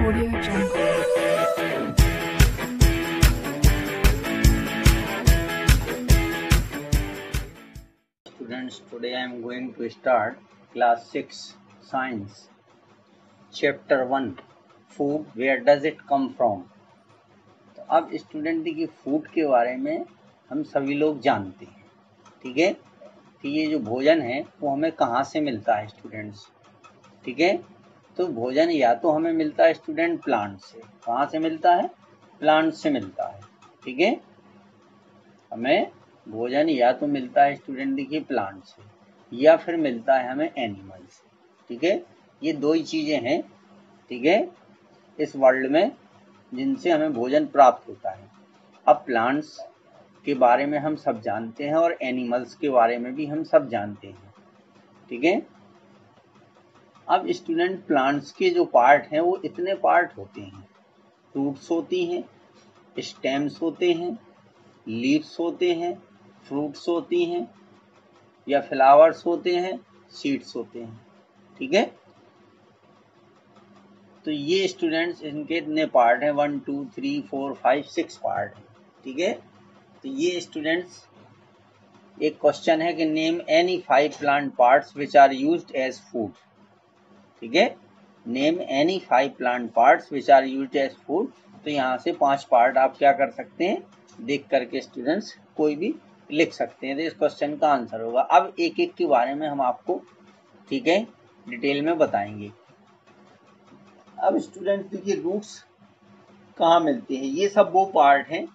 Audio Jungle. Students, today I am going to start class 6 science chapter 1 food, where does it come from। तो अब student देखिए, food के बारे में हम सभी लोग जानते हैं, ठीक है, कि ये जो भोजन है वो हमें कहाँ से मिलता है स्टूडेंट्स, ठीक है। तो भोजन या तो हमें मिलता है स्टूडेंट प्लांट से। कहाँ से मिलता है? प्लांट से मिलता है, ठीक है। हमें भोजन या तो मिलता है स्टूडेंट देखिए प्लांट से, या फिर मिलता है हमें एनिमल से, ठीक है। ये दो ही चीजें हैं, ठीक है, इस वर्ल्ड में जिनसे हमें भोजन प्राप्त होता है। अब प्लांट्स के बारे में हम सब जानते हैं और एनिमल्स के बारे में भी हम सब जानते हैं, ठीक है। अब स्टूडेंट प्लांट्स के जो पार्ट हैं वो इतने पार्ट होते हैं, रूट्स होती हैं, स्टेम्स होते हैं, लीव्स होते हैं, फ्रूट्स होती हैं या फ्लावर्स होते हैं, सीड्स होते हैं, ठीक है। तो ये स्टूडेंट्स इनके इतने पार्ट हैं, 1 2 3 4 5 6 पार्ट हैं, ठीक है। तो ये स्टूडेंट्स एक क्वेश्चन है कि name any 5 plant parts which are used as food, ठीक है। Name any 5 plant parts which are used as food. तो यहाँ से 5 पार्ट आप क्या कर सकते हैं, देख करके स्टूडेंट्स कोई भी लिख सकते हैं, तो इस क्वेश्चन का आंसर होगा। अब एक एक के बारे में हम आपको, ठीक है, डिटेल में बताएंगे। अब स्टूडेंट देखिए, रूट्स कहाँ मिलते हैं, ये सब वो पार्ट हैं,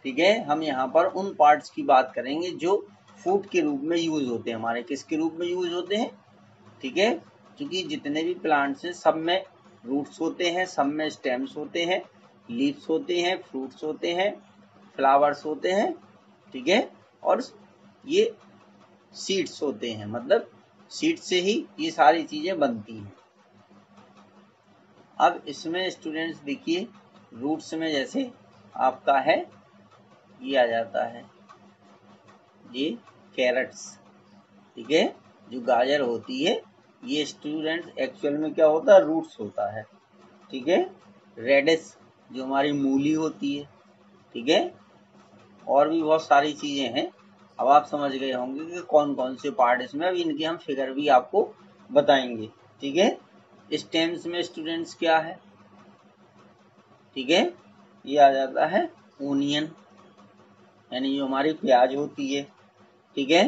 ठीक है। हम यहाँ पर उन पार्ट्स की बात करेंगे जो फूड के रूप में यूज होते हैं। हमारे किसके रूप में यूज होते हैं, ठीक है, क्योंकि जितने भी प्लांट्स हैं सब में रूट्स होते हैं, सब में स्टेम्स होते हैं, लीव्स होते हैं, फ्रूट्स होते हैं, फ्लावर्स होते हैं, ठीक है, और ये सीड्स होते हैं, मतलब सीड से ही ये सारी चीजें बनती हैं। अब इसमें स्टूडेंट्स देखिए, रूट्स में जैसे आपका है ये आ जाता है, ये कैरेट्स, ठीक है, जो गाजर होती है ये स्टूडेंट एक्चुअल में क्या होता है, रूट्स होता है, ठीक है। रेडिश जो हमारी मूली होती है, ठीक है, और भी बहुत सारी चीजें हैं। अब आप समझ गए होंगे कि कौन कौन से पार्ट इसमें, अब इनके हम फिगर भी आपको बताएंगे, ठीक है। स्टेम्स में स्टूडेंट्स क्या है, ठीक है, ये आ जाता है ओनियन, यानी जो हमारी प्याज होती है, ठीक है।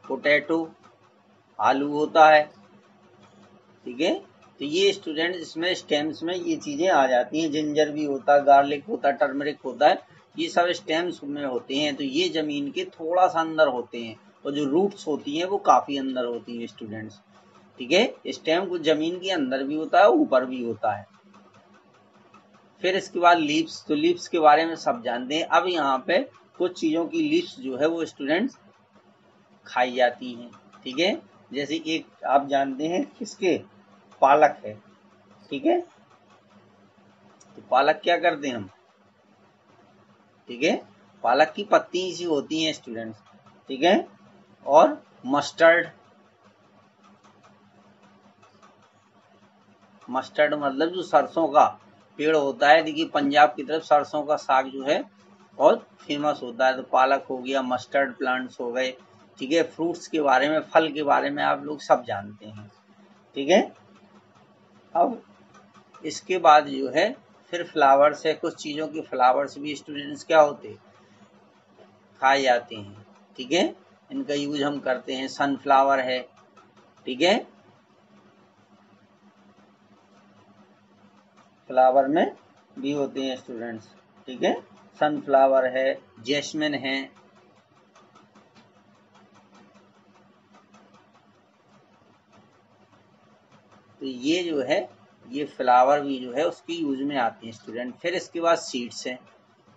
पोटैटो आलू होता है, ठीक है। तो ये स्टूडेंट इसमें स्टेम्स में ये चीजें आ जाती हैं। जिंजर भी होता है, गार्लिक होता है, टर्मरिक होता है, ये सब स्टेम्स में होते हैं। तो ये जमीन के थोड़ा सा अंदर होते हैं, और जो रूट्स होती हैं वो काफी अंदर होती हैं स्टूडेंट्स, ठीक है। स्टेम कुछ जमीन के अंदर भी होता है, ऊपर भी होता है। फिर इसके बाद लीव्स, तो लीव्स के बारे में सब जानते हैं। अब यहाँ पे कुछ चीजों की लीव्स जो है वो स्टूडेंट्स खाई जाती हैं, ठीक है। जैसे एक आप जानते हैं किसके, पालक है, ठीक है। तो पालक क्या करते हैं हम, ठीक है, पालक की पत्ती सी होती हैं स्टूडेंट्स, ठीक है। और मस्टर्ड, मस्टर्ड मतलब जो सरसों का पेड़ होता है, देखिए पंजाब की तरफ सरसों का साग जो है बहुत फेमस होता है। तो पालक हो गया, मस्टर्ड प्लांट्स हो गए, ठीक है। फ्रूट्स के बारे में, फल के बारे में आप लोग सब जानते हैं, ठीक है। अब इसके बाद जो है फिर फ्लावर्स है। कुछ चीजों के फ्लावर्स भी स्टूडेंट्स क्या होते हैं, खाए जाते हैं, ठीक है। इनका यूज हम करते हैं। सनफ्लावर है, ठीक है, फ्लावर में भी होते हैं स्टूडेंट्स, ठीक है। सनफ्लावर है, जैस्मिन है, तो ये जो है ये फ्लावर भी जो है उसकी यूज में आती है स्टूडेंट। फिर इसके बाद सीड्स हैं,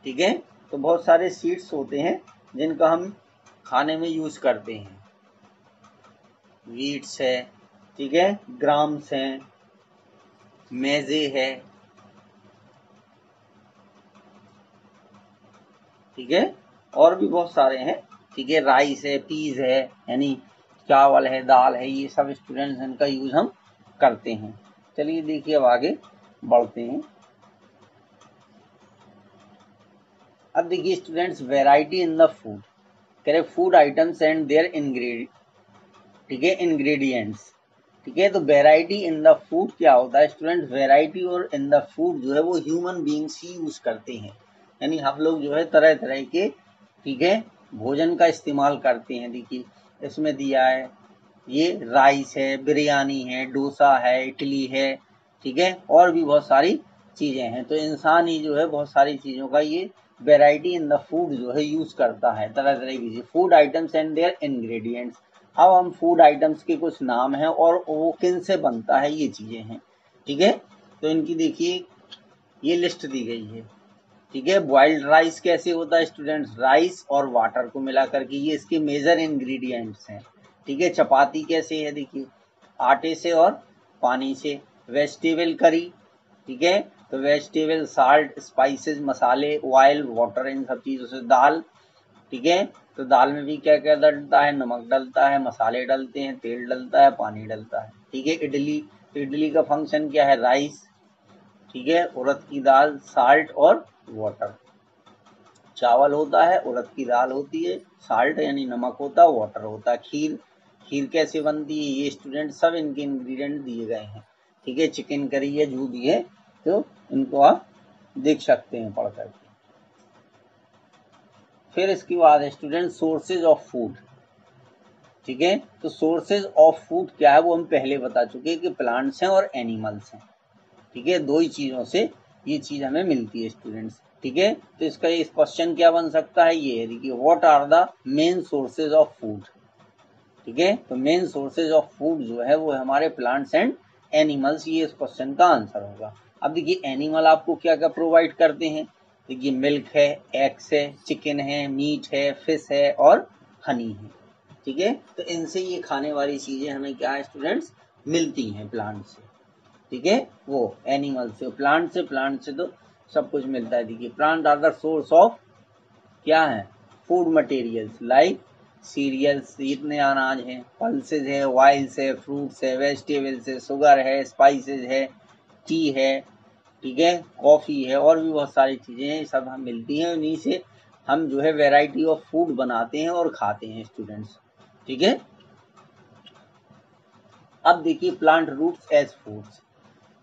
ठीक है। तो बहुत सारे सीड्स होते हैं जिनका हम खाने में यूज करते हैं। वीट्स है, ठीक है, ग्राम्स हैं, मेजे है, ठीक है, और भी बहुत सारे हैं, ठीक है। राइस है, पीज है, यानी चावल है, दाल है, ये सब स्टूडेंट्स इनका यूज हम करते हैं। चलिए देखिए अब आगे, बढ़ते हैं। अब देखिए students, variety in the food, कह रहे food items and their ingredient, ठीक है, इंग्रेडिएंट्स, ठीक है। तो वैरायटी इन द फूड क्या होता है स्टूडेंट? वैरायटी और इन द फूड जो है वो ह्यूमन बीइंग्स ही यूज करते हैं, यानी हम लोग जो है तरह तरह के, ठीक है, भोजन का इस्तेमाल करते हैं। देखिए इसमें दिया है, ये राइस है, बिरयानी है, डोसा है, इडली है, ठीक है, और भी बहुत सारी चीजें हैं। तो इंसान ही जो है बहुत सारी चीजों का ये वैरायटी इन द फूड जो है यूज करता है, तरह तरह की food items and their ingredients. अब हम फूड आइटम्स के कुछ नाम हैं और वो किन से बनता है ये चीजें हैं, ठीक है। तो इनकी देखिए ये लिस्ट दी गई है, ठीक है। बॉइल्ड राइस कैसे होता है स्टूडेंट्स? राइस और वाटर को मिला करके, ये इसके मेजर इंग्रेडिएंट्स हैं, ठीक है। चपाती कैसे है? देखिए आटे से और पानी से। वेजिटेबल करी, ठीक है, तो वेजिटेबल, साल्ट, स्पाइसेस, मसाले, ऑयल, वाटर, इन सब चीजों से। दाल, ठीक है, तो दाल में भी क्या क्या डलता है? नमक डलता है, मसाले डलते हैं, तेल डलता है, पानी डलता है, ठीक है। इडली, तो इडली का फंक्शन क्या है? राइस, ठीक है, उड़द की दाल, साल्ट और वाटर। चावल होता है, उड़द की दाल होती है, साल्ट यानी नमक होता है, वाटर होता है। खीर, खीर कैसे बनती है? ये स्टूडेंट सब इनके इंग्रेडिएंट दिए गए हैं, ठीक है। चिकन करी है, जो भी है, तो इनको आप देख सकते हैं पढ़ करके। फिर इसके बाद है स्टूडेंट सोर्सेज ऑफ फूड, ठीक है। तो सोर्सेज ऑफ फूड क्या है वो हम पहले बता चुके हैं कि प्लांट्स हैं और एनिमल्स हैं, ठीक है। दो ही चीजों से ये चीज हमें मिलती है स्टूडेंट्स, ठीक है। तो इसका इस क्वेश्चन क्या बन सकता है? ये है, देखिए what are the main sources of food, ठीक है। तो मेन सोर्सेज ऑफ फूड जो है वो हमारे प्लांट्स एंड एनिमल्स, ये इस क्वेश्चन का आंसर होगा। अब देखिए एनिमल आपको क्या क्या प्रोवाइड करते हैं? देखिए मिल्क है, एग्स है, चिकन है, मीट है, फिश है और हनी है, ठीक है। तो इनसे ये खाने वाली चीजें हमें क्या है स्टूडेंट्स? मिलती हैं प्लांट से, ठीक है। वो एनिमल से, प्लांट से तो सब कुछ मिलता है। देखिए plant are the source of क्या है? फूड मटेरियल्स लाइक सीरियल्स, इतने अनाज हैं, पल्सेज है, ऑयल्स है, फ्रूट्स है, वेजिटेबल्स है, शुगर है, स्पाइसेस है, टी है, ठीक है, कॉफी है, और भी बहुत सारी चीजें हैं, सब हम मिलती हैं। उन्हीं से हम जो है वैरायटी ऑफ फूड बनाते हैं और खाते हैं स्टूडेंट्स, ठीक है। अब देखिए प्लांट रूट्स एज फूड्स,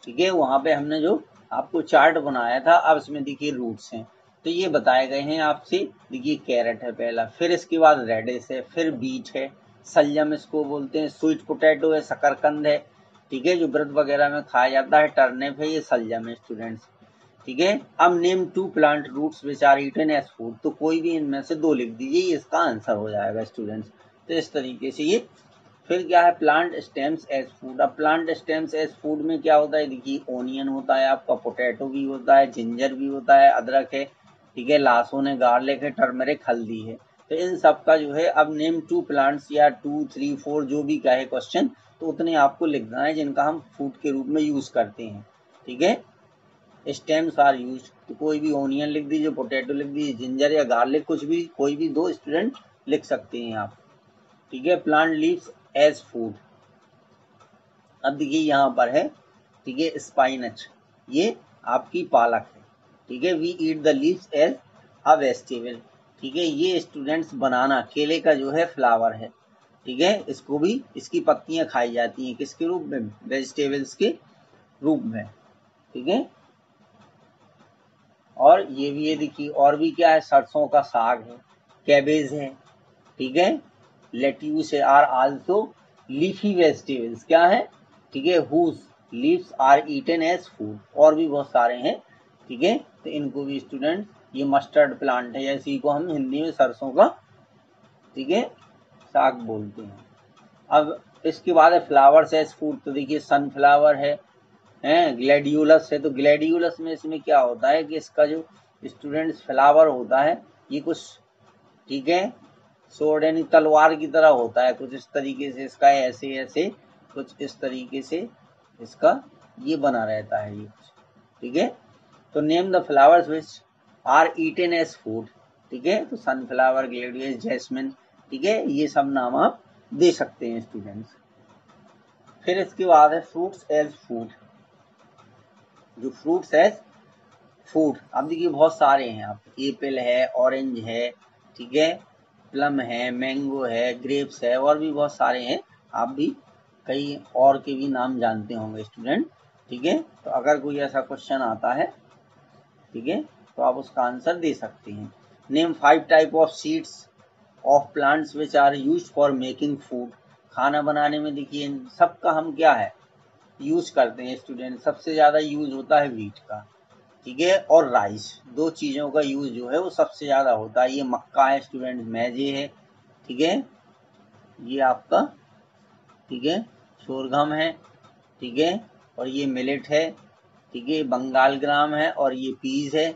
ठीक है, वहां पे हमने जो आपको चार्ट बनाया था, अब इसमें देखिए रूट्स हैं, तो ये बताए गए हैं आपसे। देखिए कैरेट है पहला, फिर इसके बाद रेडिस है, फिर बीट है, सलजम इसको बोलते हैं, स्वीट पोटैटो है, शकरकंद है, ठीक है, जो व्रत वगैरह में खाया जाता है, टर्निप है, ये सलजम है स्टूडेंट्स, ठीक है। अब name 2 plant roots which are eaten as food, तो कोई भी इनमें से 2 लिख दीजिए, ये इसका आंसर हो जाएगा स्टूडेंट्स। तो इस तरीके से ये। फिर क्या है? Plant stems as food. अब प्लांट स्टेम्स एज फूड में क्या होता है? देखिए ओनियन होता है आपका, पोटैटो भी होता है, जिंजर भी होता है, अदरक है, ठीक है, लहसुन है, गार्लिक है, टर्मरिक, हल्दी है। तो इन सब का जो है, अब नेम 2 प्लांट्स या 2, 3, 4 जो भी का है क्वेश्चन, तो उतने आपको लिखना है जिनका हम फूड के रूप में यूज करते हैं, ठीक है। स्टेम्स आर यूज, तो कोई भी ओनियन लिख दीजिए, पोटैटो लिख दीजिए, जिंजर या गार्लिक, कुछ भी कोई भी 2 स्टूडेंट लिख सकते हैं आप, ठीक है। Plant leaves as food. अब देखिए यहाँ पर है, ठीक है, स्पाइनच, ये आपकी पालक है, ठीक है। We eat the leaves as a vegetable, ठीक है। ये स्टूडेंट्स बनाना, केले का जो है फ्लावर है, ठीक है, इसको भी, इसकी पत्तियां खाई जाती हैं, किसके रूप में? वेजिटेबल्स के रूप में, ठीक है। और ये भी है, देखिए और भी क्या है? सरसों का साग है, कैबेज है, ठीक है, lettuce are also leafy vegetables, क्या है? ठीक है, whose leaves are eaten as food, और भी बहुत सारे हैं, ठीक है। तो इनको भी स्टूडेंट, ये मस्टर्ड प्लांट है, इसी को हम हिंदी में सरसों का, ठीक है, साग बोलते हैं। अब इसके बाद है फ्लावर्स एज फूड, तो देखिए सनफ्लावर है, ग्लैडियोलस है, तो ग्लैडियोलस में इसमें क्या होता है कि इसका जो स्टूडेंट्स फ्लावर होता है, ये कुछ, ठीक है, सोड यानी तलवार की तरह होता है, कुछ इस तरीके से इसका ऐसे ऐसे कुछ इस तरीके से इसका ये बना रहता है ये, ठीक है। तो name the flowers which are eaten as food, ठीक है, तो सनफ्लावर, ग्लेडियस, जैस्मिन, ठीक है, ये सब नाम आप दे सकते हैं स्टूडेंट्स। फिर इसके बाद है फ्रूट्स एज फूड, जो फ्रूट्स है फूड, अब देखिए बहुत सारे हैं, आप एप्पल है, ऑरेंज है, ठीक है, प्लम है, मैंगो है, ग्रेप्स है, और भी बहुत सारे हैं। आप भी कई और के भी नाम जानते होंगे स्टूडेंट, ठीक है। तो अगर कोई ऐसा क्वेश्चन आता है, ठीक है, तो आप उसका आंसर दे सकते हैं। Name 5 type of seeds of plants which are used for making food. खाना बनाने में देखिए इन सबका हम क्या है यूज करते हैं स्टूडेंट। सबसे ज़्यादा यूज होता है व्हीट का, ठीक है, और राइस, दो चीज़ों का यूज जो है वो सबसे ज़्यादा होता है। ये मक्का है स्टूडेंट, मैजे है, ठीक है, ये आपका, ठीक है, सोरगम है, ठीक है, और ये मिलेट है, ठीक है, बंगाल ग्राम है, और ये पीज है,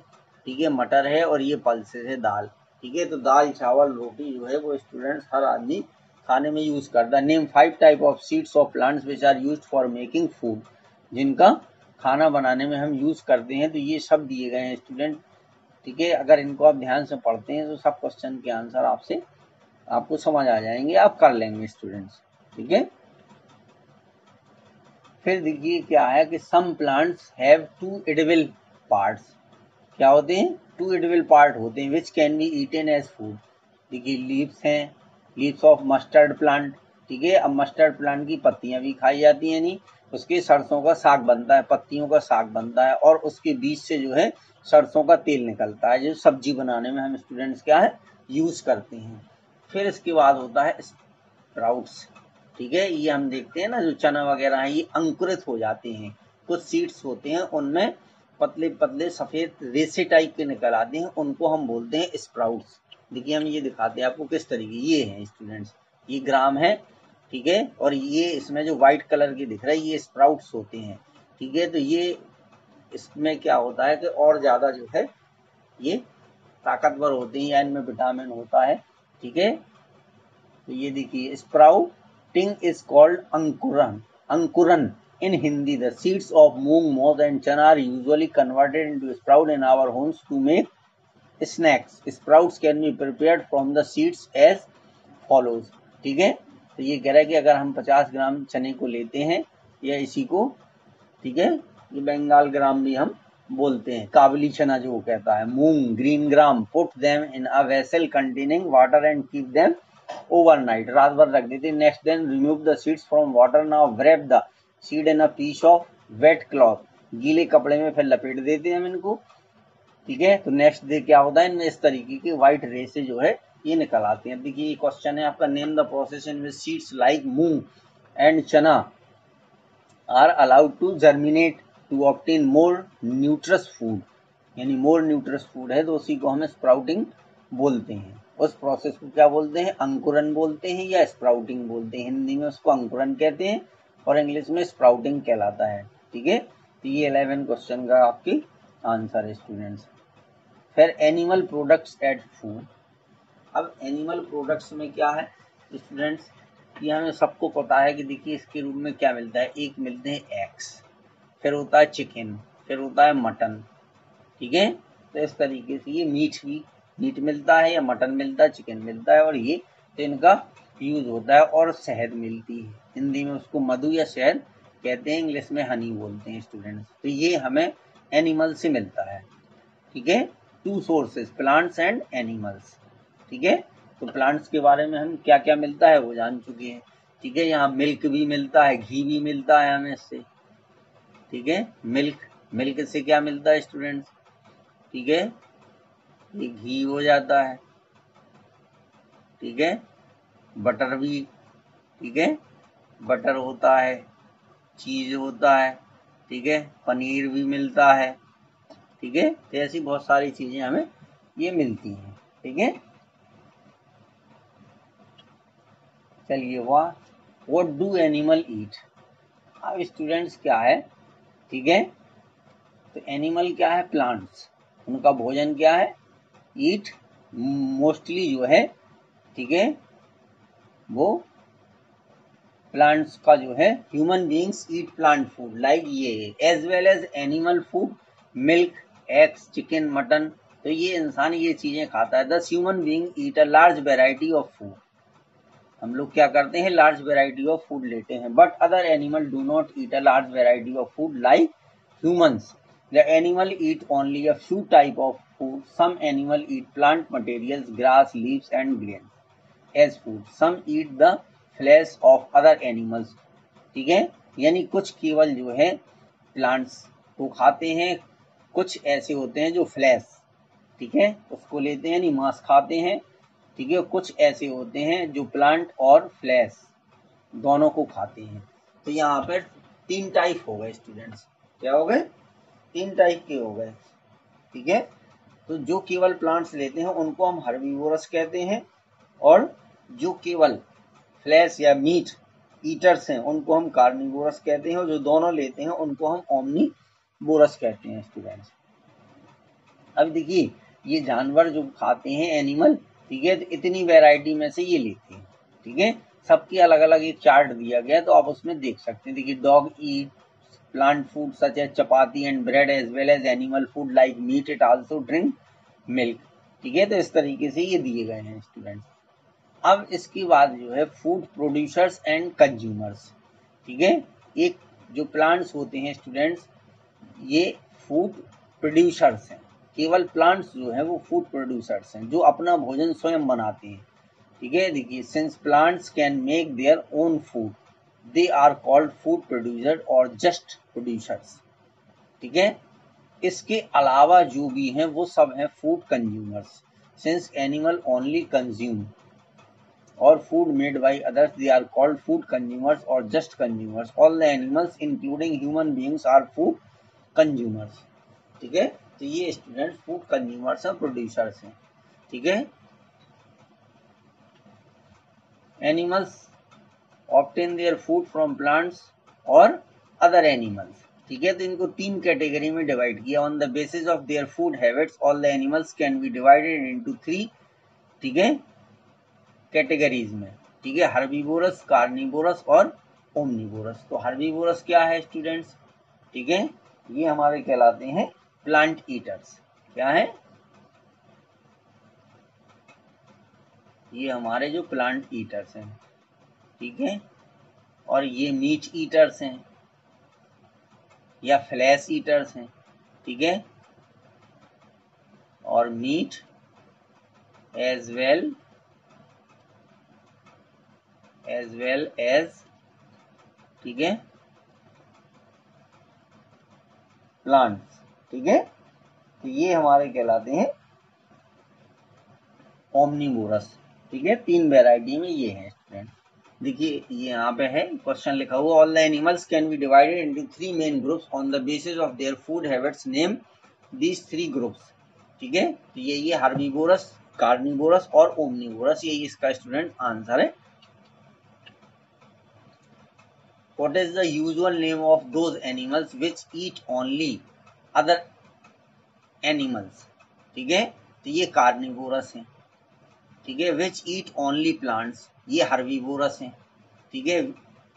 ठीक है, मटर है, और ये पल्सेस है, दाल, ठीक है। तो दाल चावल रोटी जो है वो स्टूडेंट्स हर आदमी खाने में यूज करता है। Name 5 type of seeds of plants which are used for making food, जिनका खाना बनाने में हम यूज करते हैं। तो ये सब दिए गए हैं स्टूडेंट, ठीक है। अगर इनको आप ध्यान से पढ़ते हैं तो सब क्वेश्चन के आंसर आपको समझ आ जाएंगे, आप कर लेंगे स्टूडेंट्स, ठीक है। फिर देखिए क्या है कि some plants have 2 edible parts. क्या होते हैं? 2 एडिबल पार्ट होते हैं which can be eaten as food. देखिए लीव्स हैं, लीव्स ऑफ मस्टर्ड प्लांट, ठीक है। अब मस्टर्ड प्लांट की पत्तियां भी खाई जाती हैं, नहीं उसके सरसों का साग बनता है, पत्तियों का साग बनता है, और उसके बीच से जो है सरसों का तेल निकलता है, जो सब्जी बनाने में हम स्टूडेंट्स क्या है यूज करते हैं। फिर इसके बाद होता है स्प्राउट्स, ठीक है। ये हम देखते हैं ना जो चना वगैरह है ये अंकुरित हो जाते हैं, कुछ सीड्स होते हैं उनमें पतले पतले सफेद रेसे टाइप के निकल आते हैं, उनको हम बोलते हैं स्प्राउट्स। देखिए हम ये दिखाते हैं आपको किस तरीके, ये हैं स्टूडेंट्स, ये ग्राम है, ठीक है, और ये इसमें जो व्हाइट कलर के दिख रहा है ये स्प्राउट्स होते हैं, ठीक है। तो ये इसमें क्या होता है कि और ज्यादा जो है ये ताकतवर होते हैं या इनमें विटामिन होता है, ठीक है। तो ये देखिए स्प्राउटिंग इज कॉल्ड अंकुरन, अंकुरन in Hindi. The seeds of moong, moth and chana are usually converted into sprout in our homes to make snacks. Sprouts can be prepared from the seeds as follows, ठीक है। तो ये कह रहा है कि अगर हम 50 ग्राम चने को लेते हैं या इसी को, ठीक है, ये बंगाल ग्राम भी हम बोलते हैं, काबली चना जो वो कहता है, moong, green gram, put them in a vessel containing water and keep them overnight, रात भर रख देते। Next then remove the seeds from water, now wrap the seed in a piece of wet cloth, गीले कपड़े में फिर लपेट देते हैं हम इनको, ठीक है। तो नेक्स्ट डे क्या होता है, इनमें इस तरीके की व्हाइट रे से जो है ये निकल आते हैं। देखिए ये क्वेश्चन है आपका, name the process in which seeds like moong and chana are allowed to germinate to obtain more nutritious food, यानी मोर न्यूट्रस फूड है तो उसी को हम स्प्राउटिंग बोलते हैं। उस प्रोसेस को क्या बोलते हैं, अंकुरन बोलते हैं या स्प्राउटिंग बोलते हैं। हिंदी में उसको अंकुरन कहते हैं और इंग्लिश में स्प्राउटिंग कहलाता है, ठीक है। तो ये 11 क्वेश्चन का आपकी आंसर है स्टूडेंट्स। फिर एनिमल प्रोडक्ट्स एट फूड। अब एनिमल प्रोडक्ट्स में क्या है स्टूडेंट्स, ये हमें सबको पता है कि देखिए इसके रूप में क्या मिलता है, एक मिलते हैं एग्स, फिर होता है चिकन, फिर होता है मटन, ठीक है। तो इस तरीके से ये मीट मिलता है या मटन मिलता है, चिकन मिलता है, और ये तो इनका यूज होता है। और शहद मिलती है, हिंदी में उसको मधु या शहद कहते हैं, इंग्लिश में हनी बोलते हैं स्टूडेंट्स। तो ये हमें एनिमल से मिलता है, ठीक है। 2 सोर्सेस, प्लांट्स एंड एनिमल्स, ठीक है। तो प्लांट्स के बारे में हम क्या क्या मिलता है वो जान चुके हैं, ठीक है। यहाँ मिल्क भी मिलता है, घी भी मिलता है हमें इससे, ठीक है। मिल्क से क्या मिलता है स्टूडेंट्स, ठीक है, ये घी हो जाता है, ठीक है। बटर भी, ठीक है, बटर होता है, चीज होता है, ठीक है, पनीर भी मिलता है, ठीक है। तो ऐसी बहुत सारी चीजें हमें ये मिलती हैं, ठीक है। चलिए व्हाट डू एनिमल ईट। अब स्टूडेंट्स क्या है, ठीक है, तो एनिमल क्या है, प्लांट्स, उनका भोजन क्या है, ईट मोस्टली जो है, ठीक है, वो प्लांट्स का जो है, human beings eat plant food like ये as well as animal food, milk, eggs, chicken, mutton. तो ये इंसान ये चीजें खाता है। Thus human being eat a large variety of food, हम लोग क्या करते हैं, लार्ज वेराइटी ऑफ फूड लेते हैं। But other animal do not eat a large variety of food like humans. The animal eat only a few type of food. Some animal eat plant materials, grass, leaves and grains as food. Some eat the flesh of other animals. ठीक है, यानी कुछ केवल जो है plants को खाते हैं, कुछ ऐसे होते हैं जो फ्लैश, ठीक है, उसको लेते हैं यानी मांस खाते हैं, ठीक है, कुछ ऐसे होते हैं जो प्लांट और फ्लैश दोनों को खाते हैं। तो यहाँ पर 3 टाइप हो गए स्टूडेंट्स, क्या हो गए, 3 टाइप के हो गए, ठीक है। तो जो केवल प्लांट्स लेते हैं उनको हम हर्बीवोरस कहते हैं, और जो केवल फ्लैश या मीट ईटर्स हैं उनको हम कार्निवोरस कहते हैं, और जो दोनों लेते हैं उनको हम ओमनीवोरस कहते हैं स्टूडेंट्स। अब देखिए ये जानवर जो खाते हैं एनिमल, ठीक है, तो इतनी वैरायटी में से ये लेते हैं, ठीक है, सबकी अलग अलग एक चार्ट दिया गया तो आप उसमें देख सकते हैं। देखिए dog eat plant food such as chapati and bread as well as animal food like meat. It also drink milk, ठीक है, तो इस तरीके से ये दिए गए हैं स्टूडेंट्स। अब इसके बाद जो है फूड प्रोड्यूसर्स एंड कंज्यूमर्स, ठीक है, एक जो प्लांट्स होते हैं स्टूडेंट्स ये फूड प्रोड्यूसर्स हैं, केवल प्लांट्स जो है वो फूड प्रोड्यूसर्स हैं जो अपना भोजन स्वयं बनाते हैं, ठीक है। देखिए since plants can make their own food they are called food producer और जस्ट प्रोड्यूसर्स, ठीक है। इसके अलावा जो भी हैं वो सब हैं food consumers, since animal only consume और food made by others they are called food consumers और just consumers. All the animals including human beings are food consumers, ठीक है। तो ये स्टूडेंट फूड कंज्यूमर्स और प्रोड्यूसर्स हैं, ठीक है। Animals obtain their food from plants और अदर एनिमल्स, ठीक है। तो इनको 3 कैटेगरी में डिवाइड किया। On the basis of their food habits all the animals can be divided into 3, ठीक है, कैटेगरीज में, ठीक है, हर्बीवोरस, कार्निवोरस और ओमनीवोरस। तो हर्बीवोरस क्या है स्टूडेंट्स, ठीक है, ये हमारे कहलाते हैं प्लांट ईटर्स, क्या है, ये हमारे जो प्लांट ईटर्स हैं, ठीक है, और ये मीट ईटर्स हैं या फ्लैश ईटर्स हैं, ठीक है, और मीट एज वेल एज, ठीक है, प्लांट्स, ठीक है। तो ये हमारे कहलाते हैं ओमनीवोरस, ठीक है, 3 वैरायटी में ये है स्टूडेंट। देखिए ये यहाँ पे है क्वेश्चन लिखा हुआ, all the animals can be divided into 3 main groups on the basis of their food habits, name these 3 groups, ठीक है। तो ये हर्बीवोरस, कार्निवोरस और ओमनीवोरस, यही इसका स्टूडेंट आंसर है। What is the usual name of those animals which eat only other animals, ठीक है, तो ये कार्निवोरस है, ठीक है, which eat only plants, ये हर्बीवोरस है, ठीक है,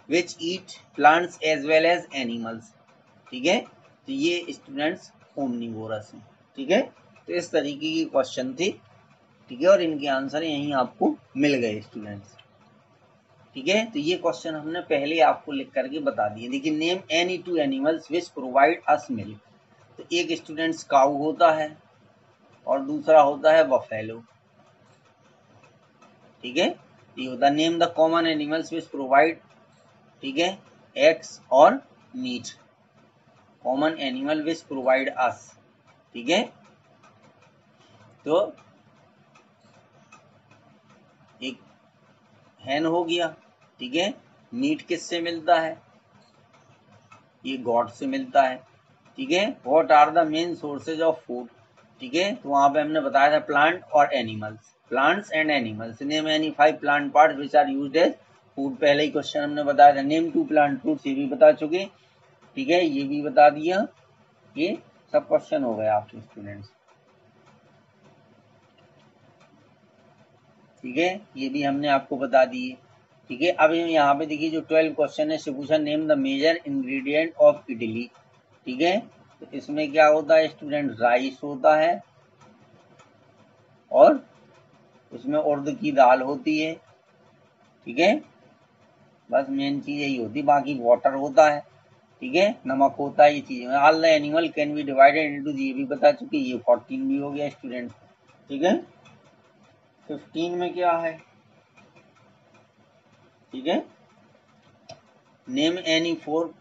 which eat plants as well as animals, ठीक है, तो ये स्टूडेंट्स ओमनीवोरस हैं, ठीक है। तो इस तरीके की क्वेश्चन थी, ठीक है, और इनके आंसर यहीं आपको मिल गए स्टूडेंट्स, ठीक है। तो ये क्वेश्चन हमने पहले आपको लिख करके बता दिए। देखिए name any 2 animals which provide us milk, तो एक स्टूडेंट्स काऊ होता है और दूसरा होता है बफेलो, ठीक है। ये होता name the common animals which provide, ठीक है, एग्स और meat, common animal which provide us, ठीक है। तो एक हैन हो गया, ठीक है, मीट किससे मिलता है, ये गॉड से मिलता है, ठीक है। What are the main sources of food, ठीक है, तो वहां पे हमने बताया था प्लांट और animals, plants and animals. Name any 5 plant parts which are used as food, पहले ही क्वेश्चन हमने बताया था। नेम 2 प्लांट फ्रूट्स, ये भी बता चुके, ठीक है, ये भी बता दिया, ये सब क्वेश्चन हो गए आपके स्टूडेंट्स, ठीक है, ये भी हमने आपको बता दिए, ठीक है। अब यहाँ पे देखिए जो 12 क्वेश्चन है से पूछा name the major ingredient of idli, ठीक है, तो इसमें क्या होता है स्टूडेंट, राइस होता है और उसमें उर्द की दाल होती है, ठीक है, बस मेन चीज यही होती, बाकी वाटर होता है, ठीक है, नमक होता है, ये चीजें। All the animal can be divided into, ये भी बता चुके, ये 14 भी हो गया स्टूडेंट। ठीक है, 15 में क्या है, ठीक है, name any four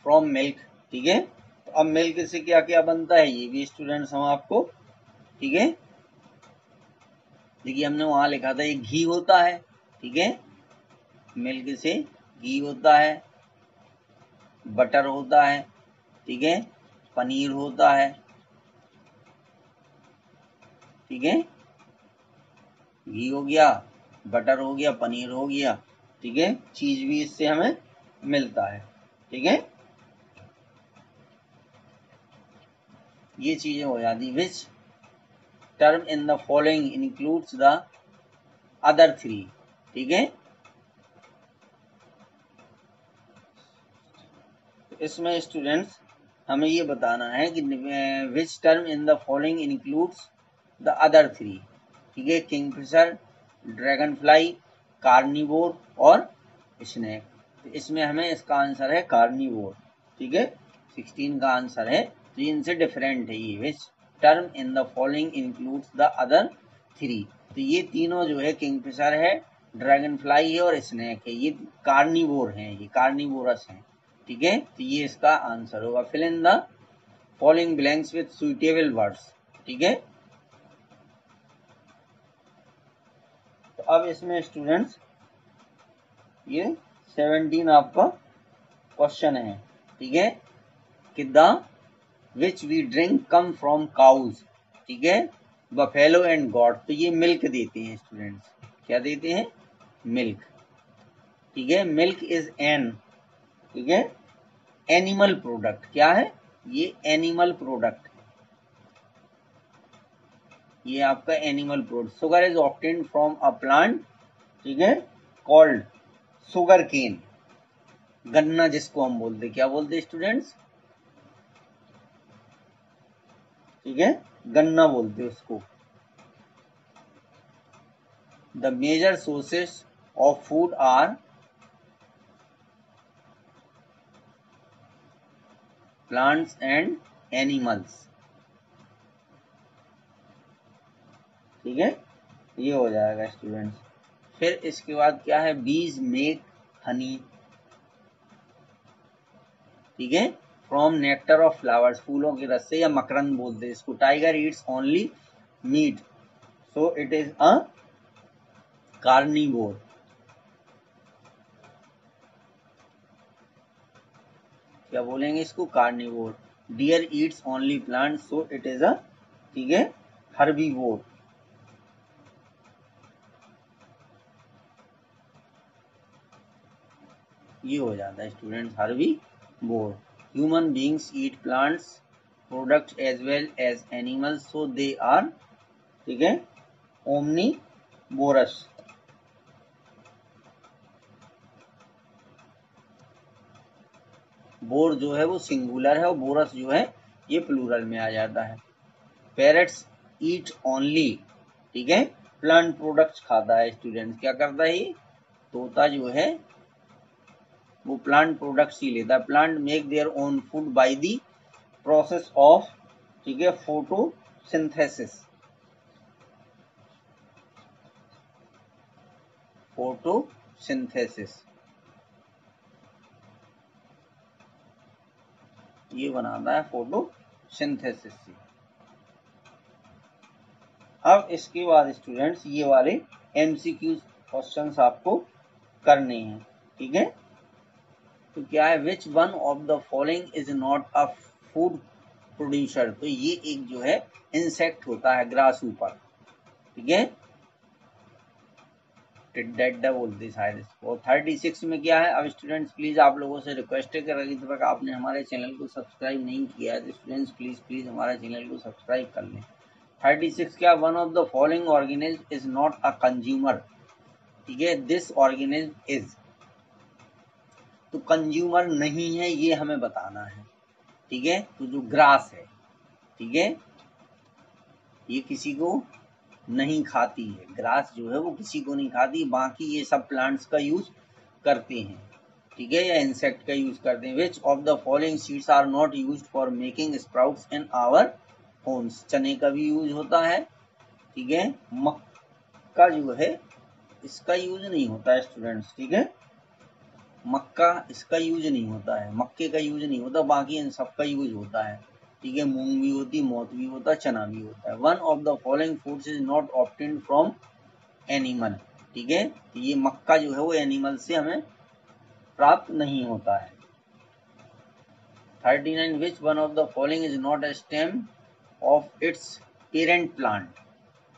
from milk. ठीक है, तो अब मिल्क से क्या क्या बनता है, ये भी स्टूडेंट्स हम आपको, ठीक है, देखिए हमने वहां लिखा था, ये घी होता है। ठीक है, मिल्क से घी होता है, बटर होता है, ठीक है, पनीर होता है, ठीक है, घी हो गया, बटर हो गया, पनीर हो गया, ठीक है, चीज भी इससे हमें मिलता है। ठीक है, ये चीजें हो जाती। Which term in the following includes the other three. ठीक है, इसमें स्टूडेंट्स हमें ये बताना है कि which term in the following includes the other three. ठीक है, किंगफिशर, ड्रैगन फ्लाई, कार्निवोर और स्नेक। तो इसमें हमें इसका आंसर है कार्निवोर। ठीक है, 16 का आंसर है। तो इनसे डिफरेंट है ये। Which term in the following includes the other three. तो ये तीनों जो है, किंगफिशर है, ड्रैगन फ्लाई है और स्नेक है, ये कार्निवोर हैं, ये कार्निवोरस हैं। ठीक है, तो ये इसका आंसर होगा। Fill in the following blanks with suitable words. ठीक है, तो अब इसमें स्टूडेंट्स ये 17 आपका क्वेश्चन है। ठीक है, कि the which we drink come from cows. ठीक है, बफेलो एंड गॉट। तो ये मिल्क देते हैं स्टूडेंट्स, क्या देते हैं, मिल्क। ठीक है, मिल्क इज एन, ठीक है, एनिमल प्रोडक्ट। क्या है ये, एनिमल प्रोडक्ट, ये आपका animal product. Sugar is obtained from a plant, ठीक है, कॉल्ड शुगर केन। गन्ना जिसको हम बोलते, क्या बोलते स्टूडेंट्स, ठीक है, गन्ना बोलते उसको। The major sources of food are plants and animals. ठीक है, ये हो जाएगा स्टूडेंट्स। फिर इसके बाद क्या है, बीज मेक हनी। ठीक है, फ्रॉम नेक्टर ऑफ फ्लावर्स, फूलों के रस से, या मकरंद बोलते हैं इसको। Tiger eats only meat, so it is a carnivore. क्या बोलेंगे इसको, carnivore. Deer eats only plant, so it is a, ठीक है, हर्बीवोर। ये हो जाता है student, herbivore. Human beings eat plants product as well as animals, so they are, ठीक है, ओमनीवोरस। बोर जो है वो सिंगुलर है और बोरस जो है ये प्लूरल में आ जाता है। पैरट्स ईट ओनली, ठीक है, प्लांट प्रोडक्ट्स खाता है स्टूडेंट। क्या करता है ये, तोता जो है वो प्लांट प्रोडक्ट्स ही लेता है। Plant make their own food by the process of, ठीक है, फोटोसिंथेसिस। फोटोसिंथेसिस, ये बनाता है फोटोसिंथेसिस से। अब इसके बाद स्टूडेंट्स ये वाले एमसीक्यू क्वेश्चंस आपको करने हैं। ठीक है, तो क्या है, which one of the following is not a food producer. तो ये एक जो है इंसेक्ट होता है, ग्रास ऊपर। ठीक है, टिड्डा बोलते शायद इसको। 36 में क्या है, अब स्टूडेंट्स प्लीज आप लोगों से रिक्वेस्ट है कि अगर अभी तक आपने हमारे चैनल को सब्सक्राइब नहीं किया है तो स्टूडेंट्स प्लीज हमारे चैनल को सब्सक्राइब कर लें। 36 क्या, one of the following organism is not a consumer. ठीक है, दिस ऑर्गेनिज्म इज। तो कंज्यूमर नहीं है ये हमें बताना है। ठीक है, तो जो ग्रास है, ठीक है, ये किसी को नहीं खाती है। ग्रास जो है वो किसी को नहीं खाती, बाकी ये सब प्लांट्स का यूज करते हैं। ठीक है, या इंसेक्ट का यूज करते हैं। Which of the following seeds are not used for making sprouts in our homes. चने का भी यूज होता है, ठीक है। मक्का जो है इसका यूज नहीं होता है स्टूडेंट्स, ठीक है। मक्का इसका यूज नहीं होता है, मक्के का यूज नहीं होता, बाकी इन सबका यूज होता है, ठीक है। मूंग भी होती, मोठ भी होता, चना भी होता है। One of the following foods is not obtained from animal, ठीक है। ये मक्का जो है वो एनिमल से हमें प्राप्त नहीं होता है। 39 विच one of the following is not a stem of its parent plant,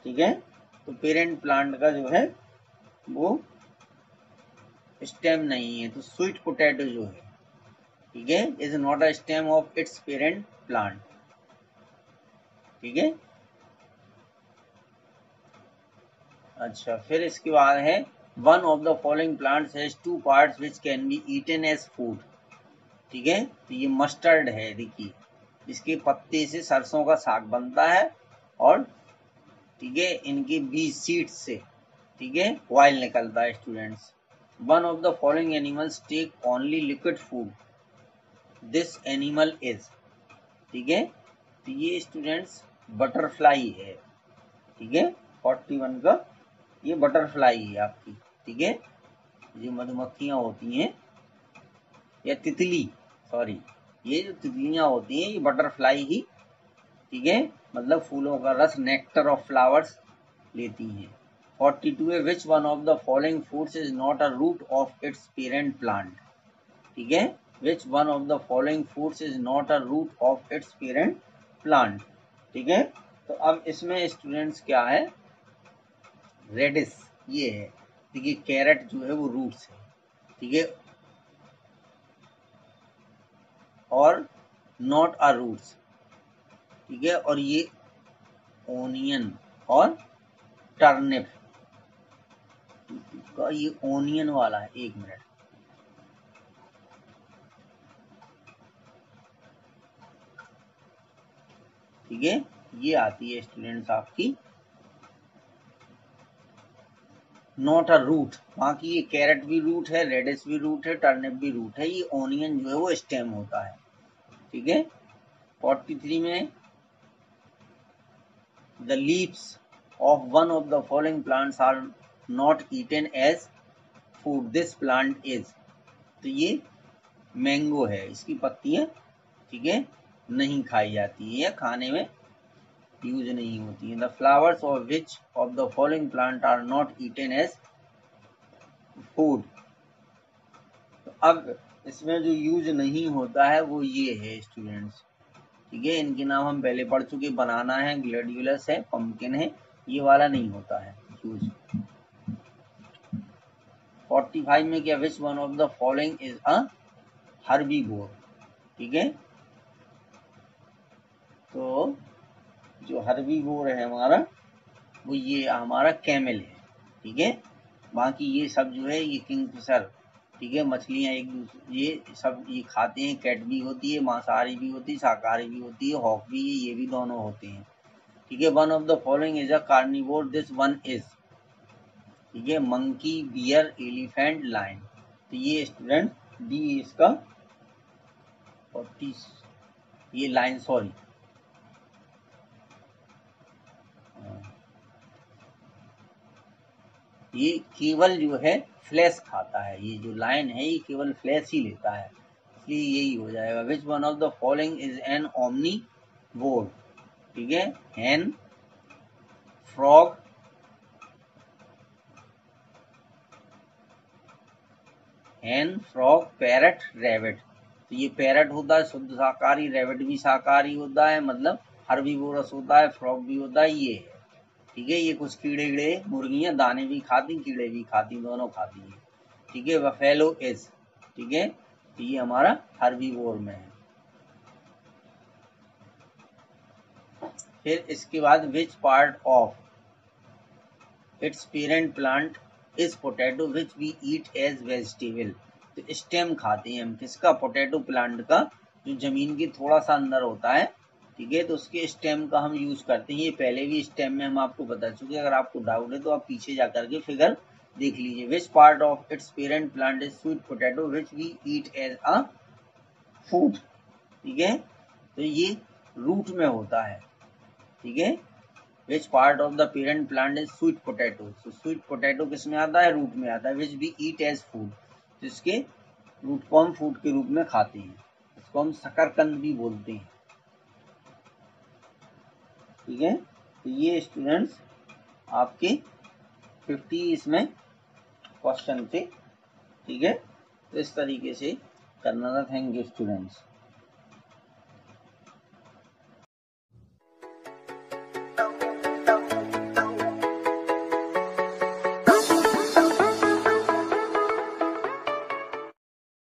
ठीक है। तो पेरेंट प्लांट का जो है वो स्टेम नहीं है, तो स्वीट पोटैटो जो है, ठीक है, is not a stem of its parent plant, ठीक है। अच्छा, फिर इसके बाद है one of the following plants has two parts which can be eaten as food, ठीक है। तो ये मस्टर्ड है, देखिए इसके पत्ते से सरसों का साग बनता है, और ठीक है इनके बीज सीड्स से, ठीक है, ऑयल निकलता है students. One of the following animals take only liquid food, this animal is, ठीक है। तो ये स्टूडेंट्स बटरफ्लाई है, ठीक है। 41 का ये बटरफ्लाई है आपकी, ठीक है। जो मधुमक्खियां होती हैं या तितली, सॉरी, ये जो तितलियां होती हैं ये बटरफ्लाई ही, ठीक है, मतलब फूलों का रस, नेक्टर ऑफ फ्लावर्स लेती हैं। 42 है which one of the following foods is not a root of its parent plant, ठीक है। Which one of the following foods is not a root of its parent plant, ठीक है। तो अब इसमें स्टूडेंट्स क्या है, रेडिस ये है, देखिए कैरेट जो है वो रूट्स है, ठीक है, और नॉट अ रूट्स, ठीक है। और ये ओनियन और टर्निप का, ये ओनियन वाला है, एक मिनट, ठीक है। ये आती है स्टूडेंट्स आपकी नॉट अ रूट, बाकी ये कैरेट भी रूट है, रेडिस भी रूट है, टर्निप भी रूट है, ये ओनियन जो है वो स्टेम होता है, ठीक है। 43 में the leaves of one of the following plants are not eaten as food, this plant is, तो ये मैंगो है, इसकी पत्तियां, ठीक है, नहीं खाई जाती है या खाने में यूज नहीं होती है। The flowers of which of the following plant are not eaten as food, तो अब इसमें जो यूज नहीं होता है वो ये है स्टूडेंट्स, ठीक है। इनके नाम हम पहले पढ़ चुके, बनाना है, ग्लेडियोलस है, पंपकिन है, ये वाला नहीं होता है यूज। 45 में क्या, विच one of the following is a herbivore, ठीक है। तो जो हर्बीवोर है हमारा वो ये हमारा कैमल है, ठीक है। बाकी ये सब जो है ये किंगफिशर, ठीक है, मछलियां एक दूसरे ये सब ये खाते हैं, कैट भी होती है, मांसाहारी भी होती है, शाकाहारी भी होती है, हॉक भी है, ये भी दोनों होते हैं, ठीक है। One of the following is a carnivore, this one is, ठीक है, मंकी, बियर, एलिफेंट, लायन, तो ये स्टूडेंट डी इसका 40, ये लाइन, सॉरी, ये केवल जो है फ्लैश खाता है, ये जो लाइन है ये केवल फ्लैश ही लेता है, इसलिए यही हो जाएगा। विच one of the following is an omnivore, ठीक है, हैन, फ्रॉग, हैन, फ्रॉग, पैरट, रैबिट, तो ये पैरट होता है शुद्ध शाकाहारी, रैबिट भी शाकाहारी होता है, मतलब हर्बीवोरस होता है, फ्रॉग भी होता है, ये है, ठीक है। ये कुछ कीड़े कीड़े मुर्गियां दाने भी खाती, कीड़े भी खाती, दोनों खाती है, ठीक है। बफेलो इज, ठीक है, तो ये हमारा हर्बीवोर में है। फिर इसके बाद which part of its parent plant is potato which we eat as vegetable, तो स्टेम खाते हैं हम किसका, पोटैटो प्लांट का, जो जमीन के थोड़ा सा अंदर होता है, ठीक है, तो उसके स्टेम का हम यूज करते हैं। ये पहले भी स्टेम में हम आपको बता चुके हैं, अगर आपको डाउट है तो आप पीछे जा करके फिगर देख लीजिए, which part of its parent plant is sweet potato which we eat as a food. ठीक है, तो ये रूट में होता है। ठीक है, which part of the parent plant is sweet potato, तो स्वीट पोटैटो किस में आता है, रूट में आता है। Which we eat as food, तो इसके रूट को हम फूड के रूप में खाते हैं, इसको हम शकरकंद भी बोलते हैं। ठीक है, तो ये स्टूडेंट्स आपके 50 इसमें क्वेश्चन थे। ठीक है, तो इस तरीके से करना था। Thank you students.